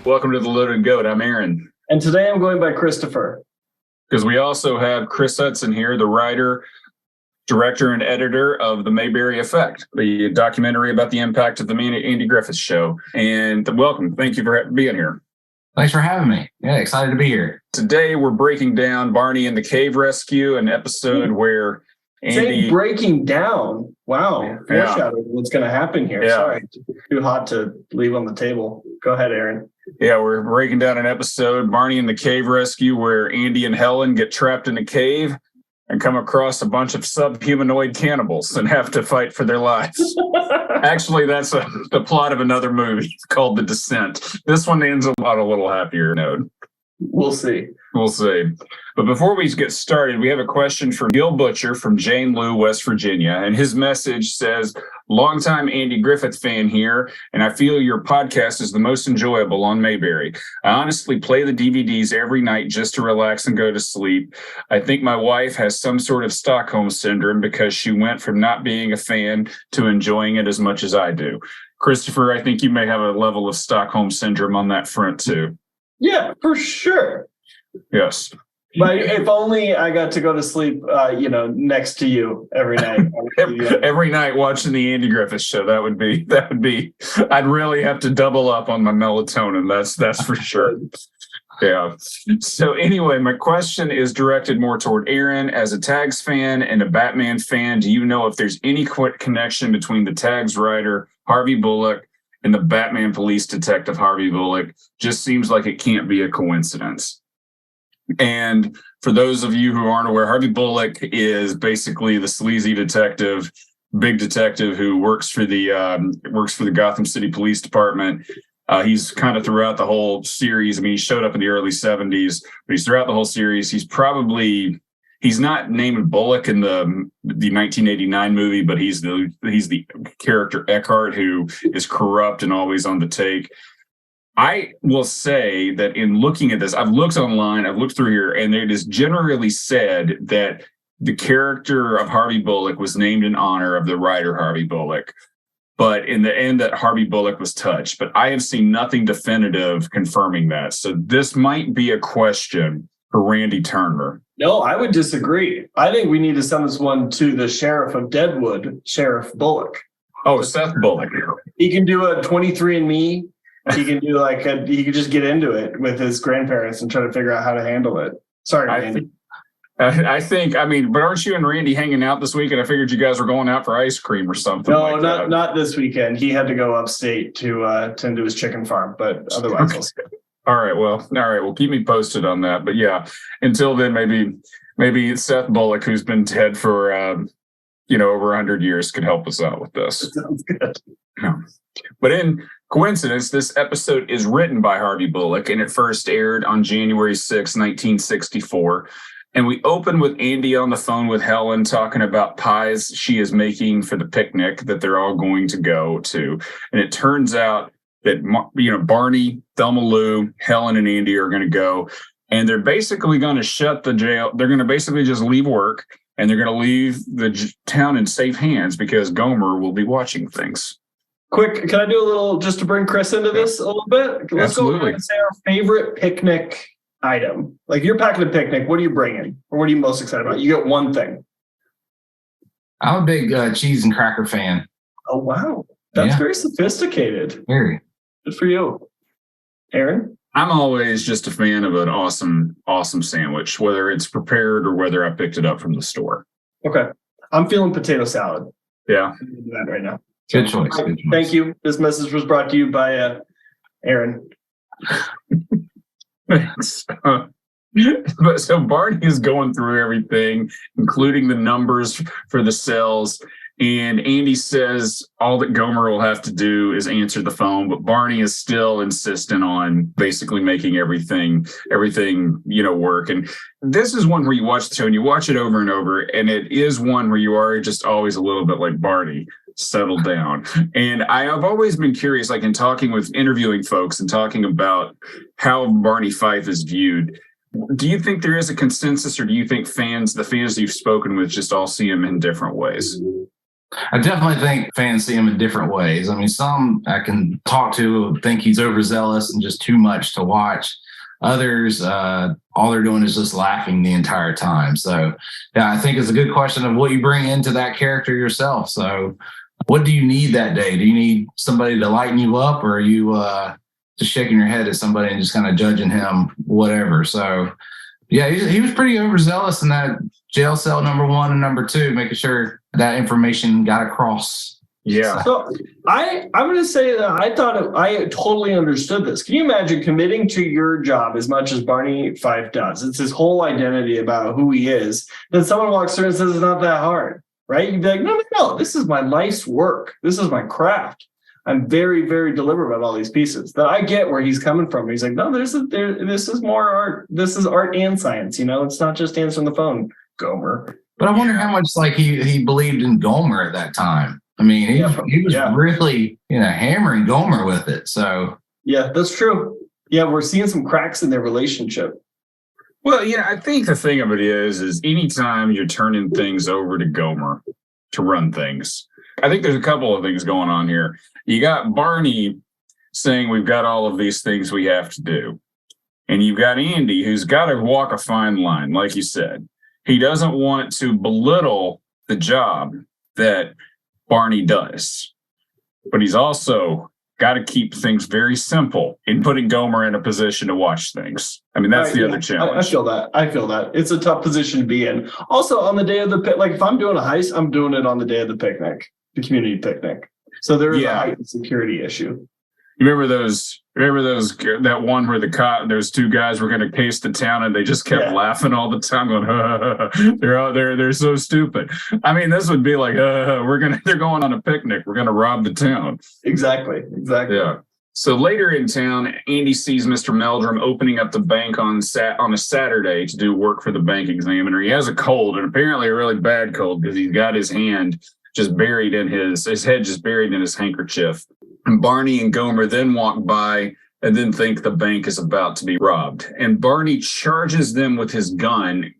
Welcome to the Loaded Goat. I'm Aaron. And today I'm going by Christopher. Because we also have Chris Hudson here, the writer, director, and editor of The Mayberry Effect, the documentary about the impact of the Andy Griffith Show. And welcome. Thank you for being here. Thanks for having me. Yeah, excited to be here. Today we're breaking down Barney and the Cave Rescue, an episode where Andy... Say breaking down. Wow. Foreshadowing what's going to happen here. Yeah. Sorry. Too hot to leave on the table. Go ahead, Aaron. Yeah, we're breaking down an episode, Barney and the Cave Rescue, where Andy and Helen get trapped in a cave and come across a bunch of subhumanoid cannibals and have to fight for their lives. Actually, that's the plot of another movie called The Descent. This one ends on a little happier note. We'll see. We'll see. But before we get started, we have a question from Gil Butcher from Jane Lou, West Virginia. And his message says, longtime Andy Griffith fan here, and I feel your podcast is the most enjoyable on Mayberry. I honestly play the DVDs every night just to relax and go to sleep. I think my wife has some sort of Stockholm syndrome because she went from not being a fan to enjoying it as much as I do. Christopher, I think you may have a level of Stockholm syndrome on that front too. Yeah, for sure. Yes. But if only I got to go to sleep, next to you every night. Every night watching the Andy Griffith Show. That would be. I'd really have to double up on my melatonin. That's for sure. Yeah. So anyway, my question is directed more toward Aaron. As a Tags fan and a Batman fan, do you know if there's any connection between the Tags writer Harvey Bullock and the Batman police detective Harvey Bullock? Just seems like it can't be a coincidence. And for those of you who aren't aware, Harvey Bullock is basically the sleazy detective, big detective who works for the Gotham City Police Department. He's kind of throughout the whole series. I mean, he showed up in the early 70s, but he's throughout the whole series. He's not named Bullock in the 1989 movie, but he's the character Eckhart who is corrupt and always on the take. I will say that in looking at this, I've looked online, I've looked through here, and it is generally said that the character of Harvey Bullock was named in honor of the writer Harvey Bullock. But in the end, that Harvey Bullock was touched. But I have seen nothing definitive confirming that. So this might be a question for Randy Turner. No, I would disagree. I think we need to send this one to the sheriff of Deadwood, Sheriff Bullock. Oh, Seth Bullock. He can do a 23andMe. He can do he can just get into it with his grandparents and try to figure out how to handle it. Sorry, Randy. I think, but aren't you and Randy hanging out this week? And I figured you guys were going out for ice cream or something. No, not this weekend. He had to go upstate to tend to his chicken farm, but otherwise. Okay. All right. Well, keep me posted on that. But yeah, until then, maybe Seth Bullock, who's been dead for over 100 years, could help us out with this. Sounds good. Yeah. But in coincidence, this episode is written by Harvey Bullock, and it first aired on January 6, 1964. And we open with Andy on the phone with Helen talking about pies she is making for the picnic that they're all going to go to. And it turns out that, Barney, Thelma Lou, Helen, and Andy are going to go. And they're basically going to shut the jail. They're going to basically just leave work, and they're going to leave the town in safe hands because Gomer will be watching things. Quick, can I do a little, just to bring Chris into this a little bit? Let's go ahead and say our favorite picnic item. Like, you're packing a picnic, what are you bringing? Or what are you most excited about? You get one thing. I'm a big cheese and cracker fan. Oh, wow. That's very sophisticated. Very. Good for you. Aaron? I'm always just a fan of an awesome sandwich, whether it's prepared or whether I picked it up from the store. Okay. I'm feeling potato salad. Yeah. I'm going to do that right now. Good choice. Thank you. This message was brought to you by Aaron. Thanks. But so Barney is going through everything, including the numbers for the cells. And Andy says all that Gomer will have to do is answer the phone, but Barney is still insistent on basically making everything, work. And this is one where you watch the show and you watch it over and over, and it is one where you are just always a little bit like, Barney, settle down. And I have always been curious, like in interviewing folks and talking about how Barney Fife is viewed. Do you think there is a consensus, or do you think the fans you've spoken with just all see him in different ways? I definitely think fans see him in different ways. I mean, some I can talk to think he's overzealous and just too much to watch. Others, all they're doing is just laughing the entire time. So, yeah, I think it's a good question of what you bring into that character yourself. So, what do you need that day? Do you need somebody to lighten you up, or are you just shaking your head at somebody and just kind of judging him, whatever? So, yeah, he was pretty overzealous in that jail cell number 1 and number 2, making sure that information got across. Yeah. So I'm going to say that I totally understood this. Can you imagine committing to your job as much as Barney Fife does? It's his whole identity about who he is. Then someone walks through and says it's not that hard, right? You'd be like, no, this is my life's work. This is my craft. I'm very, very deliberate about all these pieces. That I get where he's coming from. He's like, no, this is more art. This is art and science. It's not just answering the phone, Gomer. But I wonder how much he believed in Gomer at that time. I mean, he was really, hammering Gomer with it. So yeah, that's true. Yeah, we're seeing some cracks in their relationship. Well, I think the thing of it is anytime you're turning things over to Gomer to run things, I think there's a couple of things going on here. You got Barney saying we've got all of these things we have to do. And you've got Andy who's got to walk a fine line, like you said. He doesn't want to belittle the job that Barney does, but he's also got to keep things very simple in putting Gomer in a position to watch things. I mean, that's the other challenge. I feel that. It's a tough position to be in. Also, on the day of the like if I'm doing a heist, I'm doing it on the day of the picnic, the community picnic. So there is a heightened security issue. You remember that one where those 2 guys were going to case the town and they just kept laughing all the time, going, they're out there, they're so stupid. I mean, this would be like, they're going on a picnic, we're going to rob the town. Exactly. Yeah. So later in town, Andy sees Mr. Meldrum opening up the bank on a Saturday to do work for the bank examiner. He has a cold, and apparently a really bad cold, because he's got his hand just buried in his head just buried in his handkerchief. And Barney and Gomer then walk by and then think the bank is about to be robbed. And Barney charges them with his gun,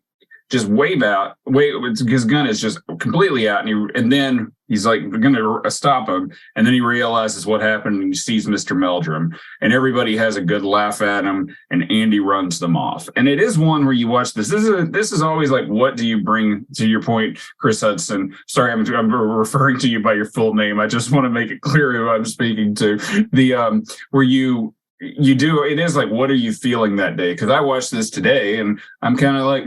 just his gun is just completely out. And then he's like, we're going to stop him. And then he realizes what happened and he sees Mr. Meldrum. And everybody has a good laugh at him. And Andy runs them off. And it is one where you watch this. This is always like, what do you bring, to your point, Chris Hudson? Sorry, I'm referring to you by your full name. I just want to make it clear who I'm speaking to. Where you do, it is like, what are you feeling that day? Because I watched this today and I'm kind of like,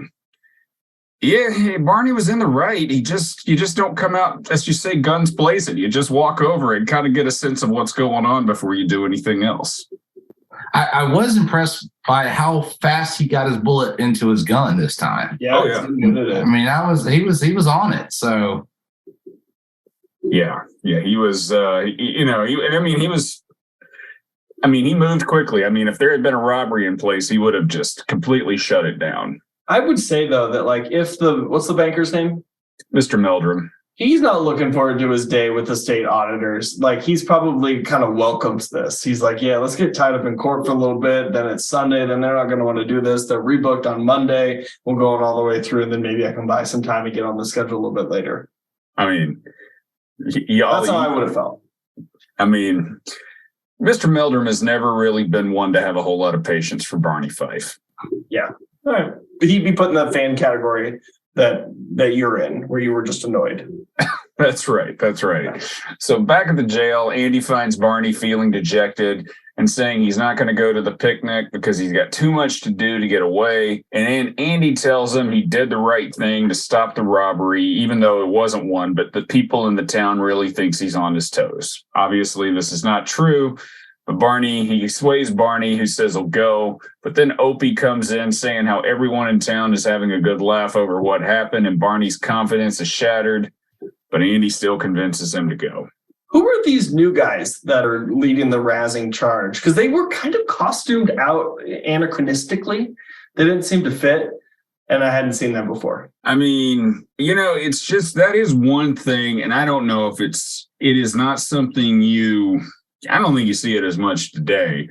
yeah, Barney was in the right. You just don't come out, as you say, guns blazing. You just walk over and kind of get a sense of what's going on before you do anything else. I was impressed by how fast he got his bullet into his gun this time. Yeah. I mean, he was on it. So yeah, he was. He moved quickly. I mean, if there had been a robbery in place, he would have just completely shut it down. I would say, though, that like what's the banker's name? Mr. Meldrum. He's not looking forward to his day with the state auditors. Like, he's probably kind of welcomes this. He's like, yeah, let's get tied up in court for a little bit. Then it's Sunday. Then they're not going to want to do this. They're rebooked on Monday. We'll go on all the way through. And then maybe I can buy some time to get on the schedule a little bit later. I mean, that's how I would have felt. I mean, Mr. Meldrum has never really been one to have a whole lot of patience for Barney Fife. Yeah. All right. But he'd be put in that fan category that you're in, where you were just annoyed. That's right. So back at the jail, Andy finds Barney feeling dejected and saying he's not going to go to the picnic because he's got too much to do to get away. And then Andy tells him he did the right thing to stop the robbery, even though it wasn't one, but the people in the town really thinks he's on his toes. Obviously, this is not true. But he sways Barney, who says he'll go. But then Opie comes in saying how everyone in town is having a good laugh over what happened, and Barney's confidence is shattered. But Andy still convinces him to go. Who are these new guys that are leading the razzing charge? Because they were kind of costumed out anachronistically. They didn't seem to fit. And I hadn't seen that before. I mean, it's just, that is one thing. And I don't know if it is not something I don't think you see it as much today,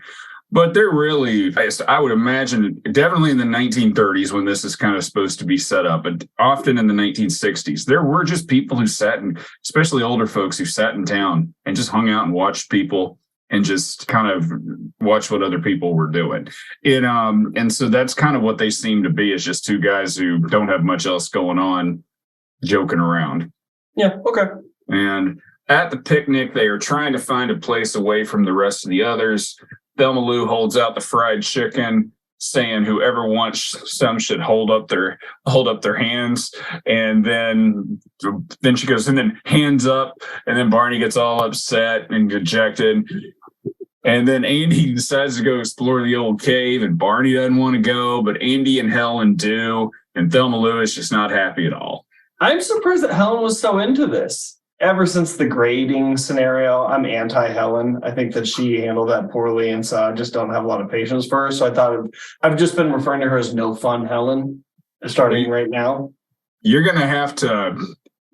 But they're really, I would imagine, definitely in the 1930s when this is kind of supposed to be set up, and often in the 1960s, there were just people who sat in, especially older folks who sat in town and just hung out and watched people and just kind of watch what other people were doing. And so that's kind of what they seem to be, is just two guys who don't have much else going on, joking around. Yeah, okay. And at the picnic, they are trying to find a place away from the rest of the others. Thelma Lou holds out the fried chicken, saying whoever wants some should hold up their hands. And then she goes, and then hands up. And then Barney gets all upset and dejected. And then Andy decides to go explore the old cave, and Barney doesn't want to go, but Andy and Helen do. And Thelma Lou is just not happy at all. I'm surprised that Helen was so into this. Ever since the grading scenario, I'm anti-Helen. I think that she handled that poorly, and so I just don't have a lot of patience for her. So I thought I've just been referring to her as no fun Helen, starting right now. You're going to have to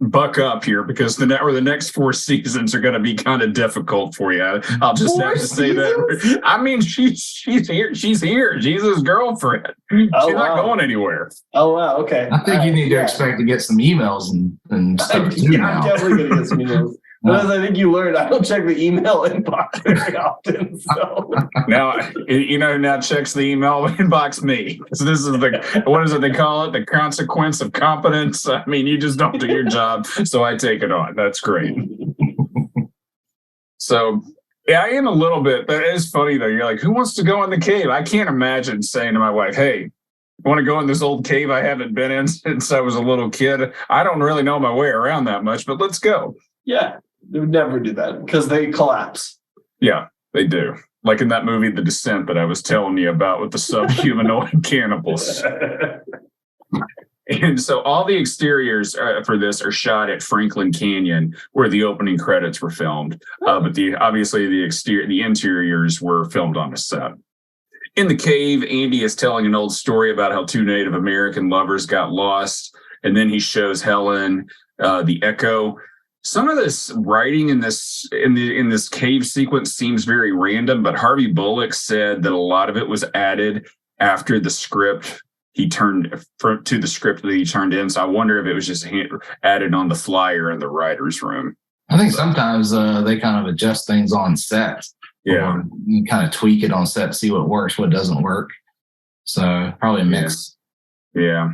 buck up here, because the next 4 seasons are going to be kind of difficult for you. I'll just have to say that. I mean, she's here. She's here. She's his girlfriend. She's not going anywhere. Oh, wow. Okay. I think you need to expect to get some emails and stuff too now. I'm definitely going to get some emails. But as I think you learned, I don't check the email inbox very often. So now checks the email inbox me. So this is what is it they call it? The consequence of competence. I mean, you just don't do your job, so I take it on. That's great. So yeah, I am a little bit. That is funny though. You're like, who wants to go in the cave? I can't imagine saying to my wife, "Hey, I want to go in this old cave I haven't been in since I was a little kid. I don't really know my way around that much, but let's go." Yeah. They would never do that because they collapse. Yeah, they do. Like in that movie, The Descent, that I was telling you about with the subhumanoid cannibals. And so all the exteriors for this are shot at Franklin Canyon, where the opening credits were filmed. But the interiors were filmed on a set. In the cave, Andy is telling an old story about how 2 Native American lovers got lost. And then he shows Helen the echo. Some of this writing in this cave sequence seems very random, but Harvey Bullock said that a lot of it was added after the script to the script that he turned in. So I wonder if it was just added on the flyer in the writer's room. I think sometimes they kind of adjust things on set. Yeah, you kind of tweak it on set, see what works, what doesn't work. So probably a mix. Yeah.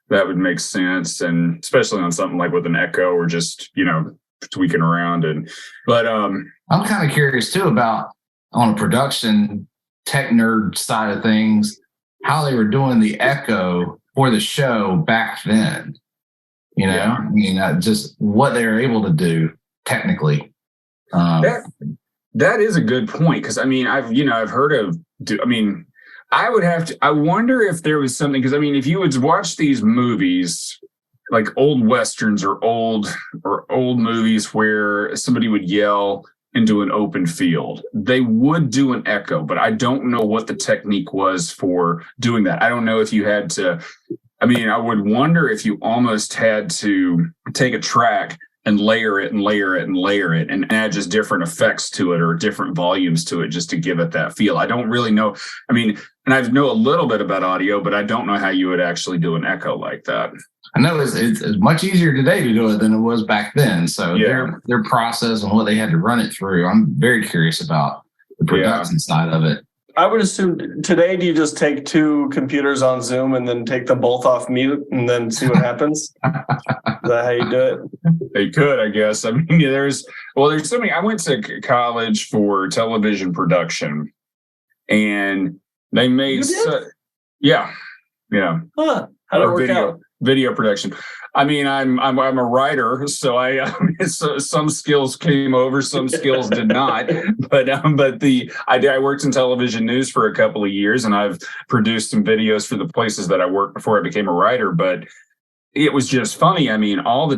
That would make sense, and especially on something like with an echo or just, tweaking around. But I'm kind of curious too about, on a production tech nerd side of things, how they were doing the echo for the show back then. I mean, just what they were able to do technically. That is a good point, because I mean, I've heard of. I wonder if there was something, because I mean, if you would watch these movies, like old Westerns or old movies where somebody would yell into an open field, they would do an echo, but I don't know what the technique was for doing that. I don't know if you had to, I would wonder if you almost had to take a track and layer it and layer it and layer it and add just different effects to it or different volumes to it just to give it that feel. I don't really know. And I know a little bit about audio, but I don't know how you would actually do an echo like that. I know it's much easier today to do it than it was back then. So their process and what they had to run it through, I'm very curious about the production side of it. I would assume today, do you just take 2 computers on Zoom and then take them both off mute and then see what happens? Is that how you do it? They could, I guess. There's so many. I went to college for television production, and they made yeah. Huh. How'd it work out? Video production. I'm a writer, so some skills came over, some skills did not. But I worked in television news for a couple of years, and I've produced some videos for the places that I worked before I became a writer. But it was just funny. All the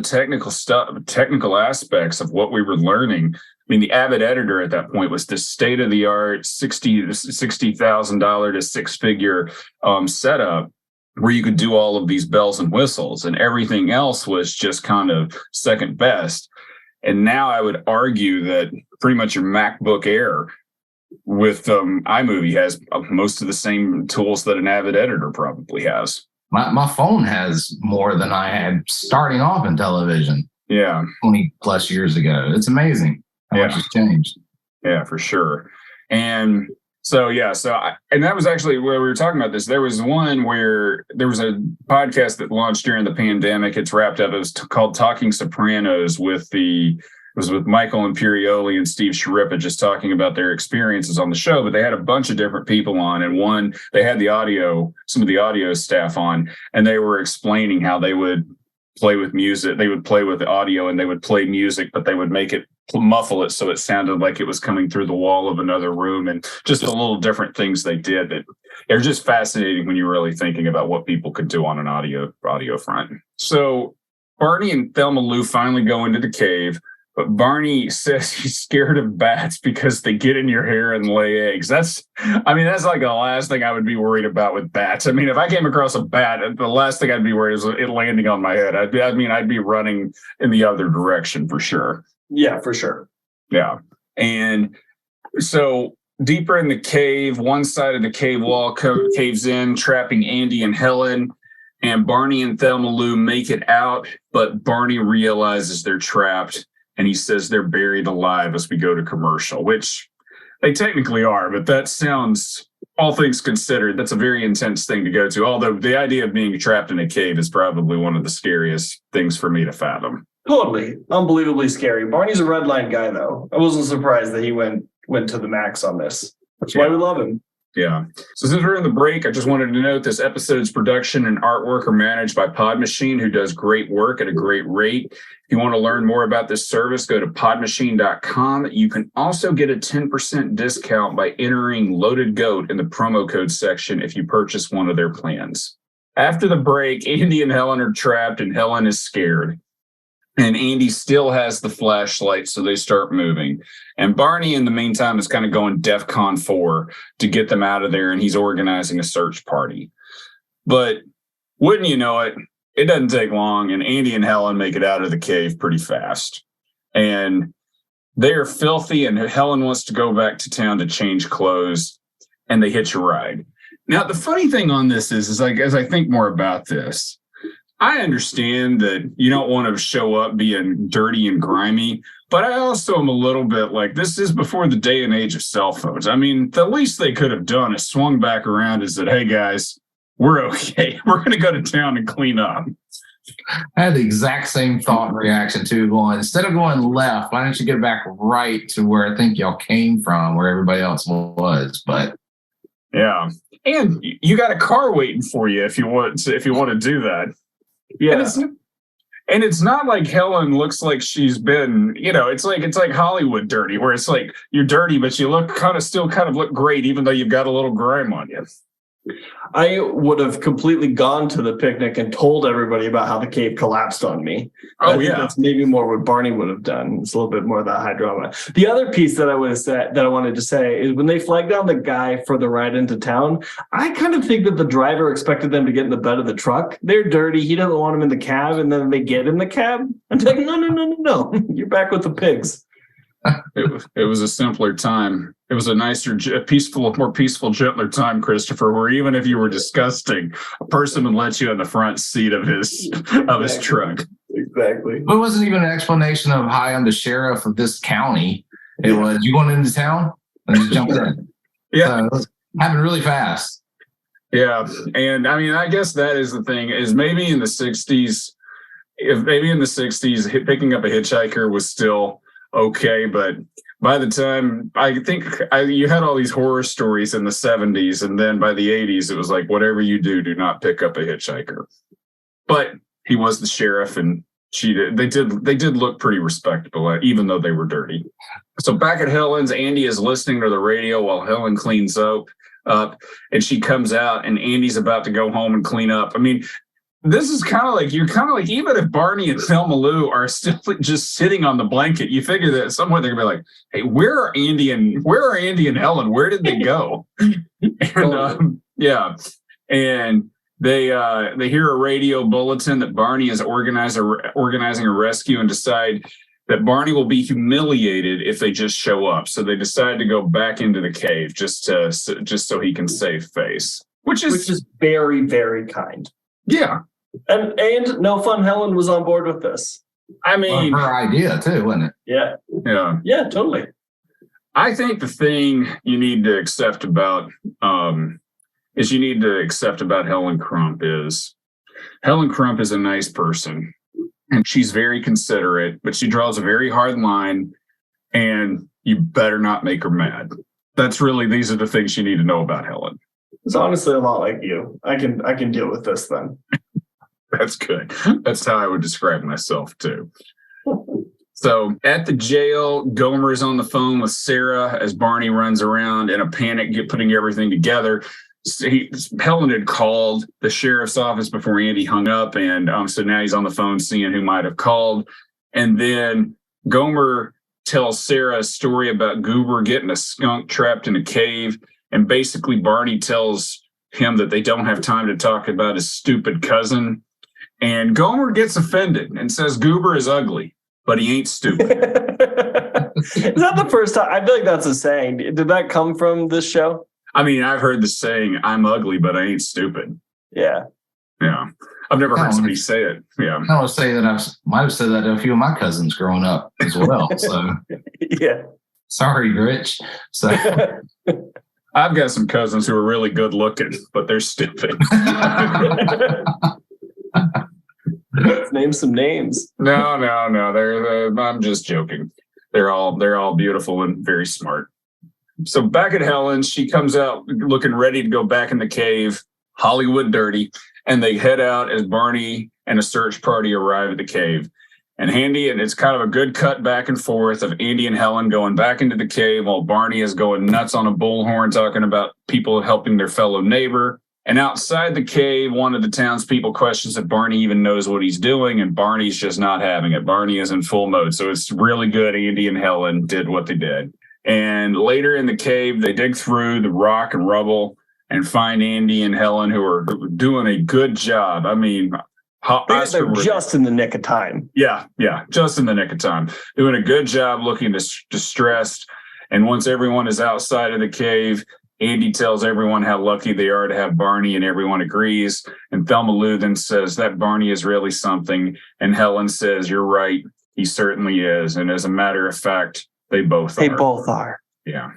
technical aspects of what we were learning. The Avid editor at that point was the state of the art $60,000 to 6-figure setup, where you could do all of these bells and whistles, and everything else was just kind of second best. And now I would argue that pretty much your MacBook Air with iMovie has most of the same tools that an Avid editor probably has. My phone has more than I had starting off in television. Yeah. 20 plus years ago. It's amazing how much has changed. Yeah, for sure. And and that was actually where we were talking about this. There was one where there was a podcast that launched during the pandemic. It's wrapped up. It was called Talking Sopranos with Michael Imperioli and Steve Sharippa, just talking about their experiences on the show. But they had a bunch of different people on, and they had some of the audio staff on, and they were explaining how they would play with music. They would play with the audio and they would play music, but they would muffle it so it sounded like it was coming through the wall of another room, and just the little different things they did that they're just fascinating when you're really thinking about what people could do on an audio front. So Barney and Thelma Lou finally go into the cave, but Barney says he's scared of bats because they get in your hair and lay eggs. That's like the last thing I would be worried about with bats. I mean, if I came across a bat, the last thing I'd be worried is it landing on my head. I'd be running in the other direction for sure. Yeah, for sure. Yeah. And so deeper in the cave, one side of the cave wall caves in, trapping Andy and Helen. And Barney and Thelma Lou make it out, but Barney realizes they're trapped. And he says they're buried alive as we go to commercial, which they technically are. But that sounds, all things considered, that's a very intense thing to go to. Although the idea of being trapped in a cave is probably one of the scariest things for me to fathom. Totally. Unbelievably scary. Barney's a red line guy, though. I wasn't surprised that he went to the max on this. That's why we love him. Yeah. So since we're in the break, I just wanted to note this episode's production and artwork are managed by Pod Machine, who does great work at a great rate. If you want to learn more about this service, go to podmachine.com. You can also get a 10% discount by entering Loaded Goat in the promo code section if you purchase one of their plans. After the break, Andy and Helen are trapped and Helen is scared. And Andy still has the flashlight, so they start moving. And Barney, in the meantime, is kind of going DEFCON 4 to get them out of there, and he's organizing a search party. But wouldn't you know it, it doesn't take long, and Andy and Helen make it out of the cave pretty fast. And they are filthy, and Helen wants to go back to town to change clothes, and they hitch a ride. Now, the funny thing on this is like, as I think more about this, I understand that you don't want to show up being dirty and grimy, but I also am a little bit like, this is before the day and age of cell phones. I mean, the least they could have done is swung back around and said, hey, guys, we're okay. We're going to go to town and clean up. I had the exact same thought and reaction too, going, instead of going left, why don't you get back right to where I think y'all came from, where everybody else was? But yeah. And you got a car waiting for you if you want to do that. Yeah. And it's not like Helen looks like she's been, it's like Hollywood dirty, where it's like you're dirty, but you still look great, even though you've got a little grime on you. I would have completely gone to the picnic and told everybody about how the cave collapsed on me. Oh, I think that's maybe more what Barney would have done. It's a little bit more of that high drama. The other piece that I wanted to say is when they flagged down the guy for the ride into town, I kind of think that the driver expected them to get in the bed of the truck. They're dirty. He doesn't want them in the cab, and then they get in the cab. I'm like, no. You're back with the pigs. It was a simpler time. It was a nicer, more peaceful, gentler time, Christopher, where even if you were disgusting, a person would let you in the front seat of his truck. Exactly. But it wasn't even an explanation of, hi, I'm the sheriff of this county. It was, you going into town? And just jumped in. Yeah. So it was happened really fast. Yeah. And I mean, I guess that is the thing, is maybe in the 60s, picking up a hitchhiker was still okay, but by the time, I think you had all these horror stories in the 70s, and then by the 80s, it was like, whatever you do not pick up a hitchhiker. But he was the sheriff, and they did look pretty respectable, even though they were dirty. So back at Helen's, Andy is listening to the radio while Helen cleans up, and she comes out, and Andy's about to go home and clean up. I mean, this is kind of like, even if Barney and Thelma Lou are still just sitting on the blanket, you figure that at some point they're gonna be like, hey, where are Andy and Helen? Where did they go? And and they hear a radio bulletin that Barney is organizing a rescue, and decide that Barney will be humiliated if they just show up. So they decide to go back into the cave just so he can save face, which is very, very kind. Yeah. And No Fun Helen was on board with this. I mean, her idea too, wasn't it? Yeah. Yeah. Yeah, totally. I think the thing you need to accept about Helen Crump is Helen Crump is a nice person and she's very considerate, but she draws a very hard line and you better not make her mad. These are the things you need to know about Helen. It's honestly a lot like you. I can deal with this then. That's good. That's how I would describe myself too. So at the jail, Gomer's on the phone with Sarah as Barney runs around in a panic, putting everything together. Helen had called the sheriff's office before Andy hung up, and so now he's on the phone seeing who might have called. And then Gomer tells Sarah a story about Goober getting a skunk trapped in a cave, and basically Barney tells him that they don't have time to talk about his stupid cousin. And Gomer gets offended and says Goober is ugly, but he ain't stupid. Is that the first time? I feel like that's a saying. Did that come from this show? I mean, I've heard the saying, I'm ugly, but I ain't stupid. Yeah. Yeah. I've never heard somebody say it. Yeah. I would say that I might have said that to a few of my cousins growing up as well. So, yeah. Sorry, Rich. So, I've got some cousins who are really good looking, but they're stupid. Let's name some names. No. I'm just joking. They're all beautiful and very smart. So back at Helen, she comes out looking ready to go back in the cave, Hollywood dirty, and they head out as Barney and a search party arrive at the cave. And it's kind of a good cut back and forth of Andy and Helen going back into the cave while Barney is going nuts on a bullhorn talking about people helping their fellow neighbor. And outside the cave, one of the townspeople questions if Barney even knows what he's doing, and Barney's just not having it. Barney is in full mode. So it's really good Andy and Helen did what they did. And later in the cave, they dig through the rock and rubble and find Andy and Helen, who are doing a good job. I mean, they're just in the nick of time. Yeah, just in the nick of time. Doing a good job looking distressed. And once everyone is outside of the cave, Andy tells everyone how lucky they are to have Barney, and everyone agrees. And Thelma Lou then says that Barney is really something. And Helen says, you're right, he certainly is. And as a matter of fact, they both are. Yeah.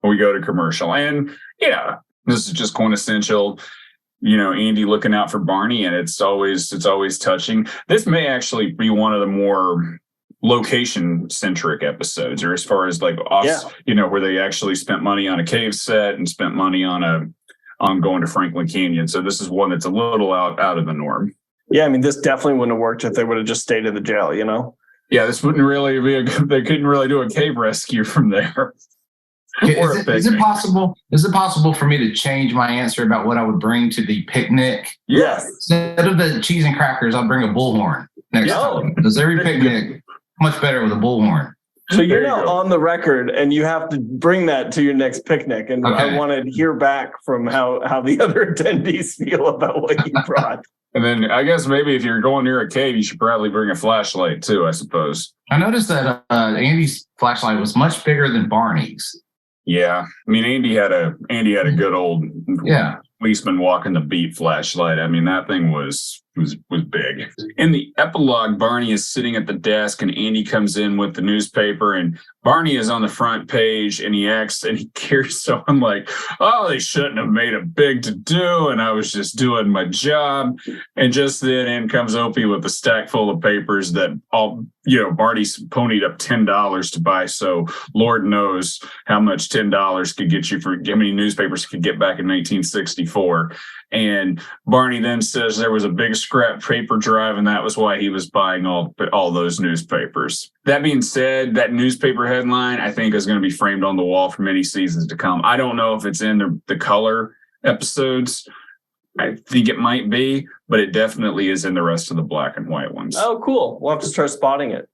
We go to commercial. And yeah, this is just quintessential, Andy looking out for Barney, and it's always touching. This may actually be one of the more location-centric episodes, or as far as like where they actually spent money on a cave set and spent money on going to Franklin Canyon. So this is one that's a little out of the norm. Yeah, I mean, this definitely wouldn't have worked if they would have just stayed in the jail, Yeah, this wouldn't really be they couldn't really do a cave rescue from there. Is it possible for me to change my answer about what I would bring to the picnic? Yes. Instead of the cheese and crackers, I'll bring a bullhorn next time. Because every picnic much better with a bullhorn. So you're now on the record, and you have to bring that to your next picnic. And okay. I want to hear back from how the other attendees feel about what you brought. And then I guess maybe if you're going near a cave, you should probably bring a flashlight too, I suppose. I noticed that Andy's flashlight was much bigger than Barney's. Yeah. I mean, Andy had a good old policeman walking the beat flashlight. I mean, that thing was big. In the epilogue, Barney is sitting at the desk and Andy comes in with the newspaper, and Barney is on the front page and he carries so I'm like, oh, they shouldn't have made a big to-do, and I was just doing my job. And just then in comes Opie with a stack full of papers that Barney's ponied up $10 to buy. So Lord knows how much $10 could get you for how many newspapers could get back in 1964. And Barney then says there was a big scrap paper drive, and that was why he was buying all those newspapers. That being said, that newspaper headline, I think, is going to be framed on the wall for many seasons to come. I don't know if it's in the color episodes. I think it might be, but it definitely is in the rest of the black and white ones. Oh, cool. We'll have to start spotting it.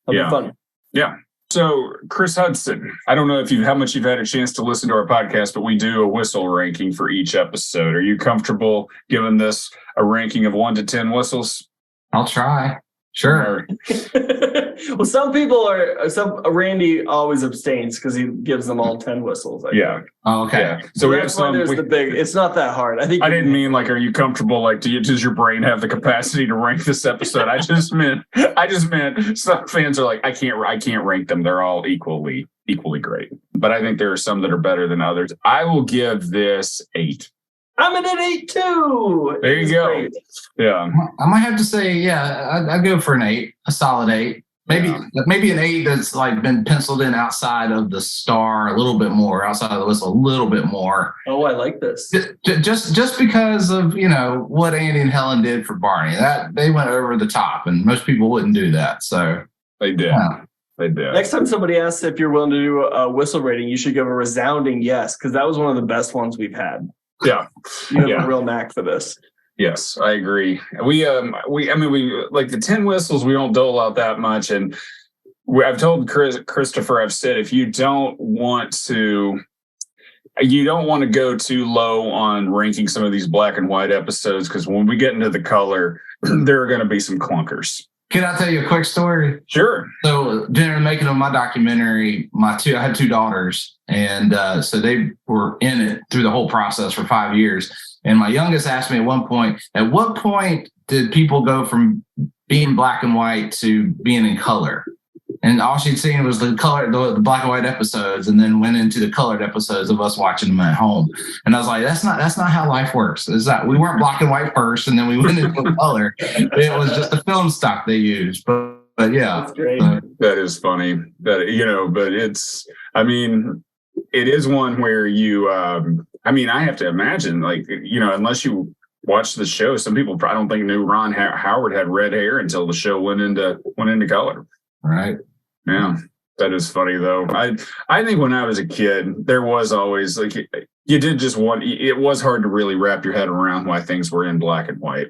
That'll be fun. Yeah. So, Chris Hudson, I don't know how much you've had a chance to listen to our podcast, but we do a whistle ranking for each episode. Are you comfortable giving this a ranking of 1 to 10 whistles? I'll try. Sure. Well, some people Randy always abstains because he gives them all 10 whistles. Yeah. Oh, okay. Yeah. So we have some. It's not that hard. I didn't mean like, are you comfortable? Like, does your brain have the capacity to rank this episode? I just meant some fans are like, I can't rank them. They're all equally great. But I think there are some that are better than others. I will give this 8. I'm at an 8 too. There you go. Great. Yeah. I might have to say, I'd go for an 8, a solid 8. Maybe an 8 that's like been penciled in outside of the star a little bit more, outside of the whistle a little bit more. Oh, I like this. Just because of, what Andy and Helen did for Barney. That they went over the top, and most people wouldn't do that. So they did. Yeah. They did. Next time somebody asks if you're willing to do a whistle rating, you should give a resounding yes, because that was one of the best ones we've had. Yeah. You have a real knack for this. Yes, I agree. We like the 10 whistles, we don't dole out that much. And I've told Christopher, I've said, if you don't want to go too low on ranking some of these black and white episodes, because when we get into the color, there are going to be some clunkers. Can I tell you a quick story? Sure. So during the making of my documentary, I had 2 daughters, and so they were in it through the whole process for 5 years. And my youngest asked me at what point did people go from being black and white to being in color? And all she'd seen was the black and white episodes, and then went into the colored episodes of us watching them at home. And I was like, that's not how life works. Is that we weren't black and white first, and then we went into color. It was just the film stock they used. But yeah, that's great. That is funny. But it is one where you. I have to imagine, unless you watch the show, some people I don't think knew Ron Howard had red hair until the show went into color. Right. Yeah, that is funny though. I think when I was a kid, there was always you did just want. It was hard to really wrap your head around why things were in black and white.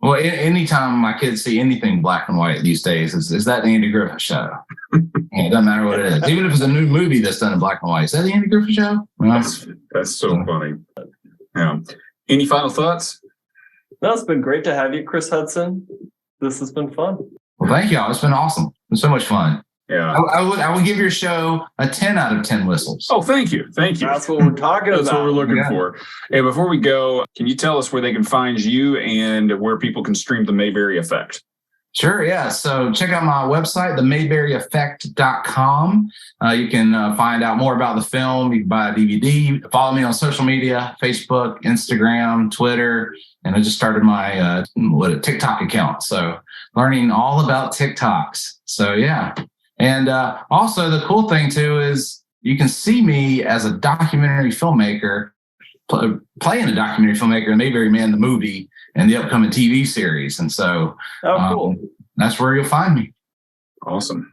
Well, anytime my kids see anything black and white these days, is that the Andy Griffith Show? It doesn't matter what it is. Even if it's a new movie that's done in black and white, is that the Andy Griffith Show? That's so funny. Yeah. Any final thoughts? No, it's been great to have you, Chris Hudson. This has been fun. Well, thank y'all. It's been awesome. It's been so much fun. Yeah. I would give your show a 10 out of 10 whistles. Oh, thank you. That's what we're talking about. That's what we're looking for. Hey, before we go, can you tell us where they can find you and where people can stream The Mayberry Effect? Sure, yeah. So check out my website, themayberryeffect.com. You can find out more about the film. You can buy a DVD. Follow me on social media, Facebook, Instagram, Twitter. And I just started my TikTok account. So learning all about TikToks. So yeah. And also the cool thing too is you can see me as a documentary filmmaker, playing a documentary filmmaker in Mayberry Man, the movie, and the upcoming TV series. And so cool. That's where you'll find me. Awesome.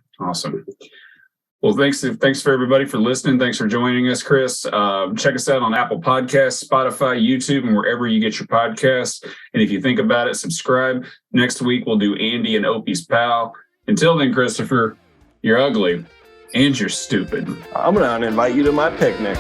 Well, thanks for everybody for listening. Thanks for joining us, Chris. Check us out on Apple Podcasts, Spotify, YouTube, and wherever you get your podcasts. And if you think about it, subscribe. Next week, we'll do Andy and Opie's Pal. Until then, Christopher, you're ugly and you're stupid. I'm going to invite you to my picnic.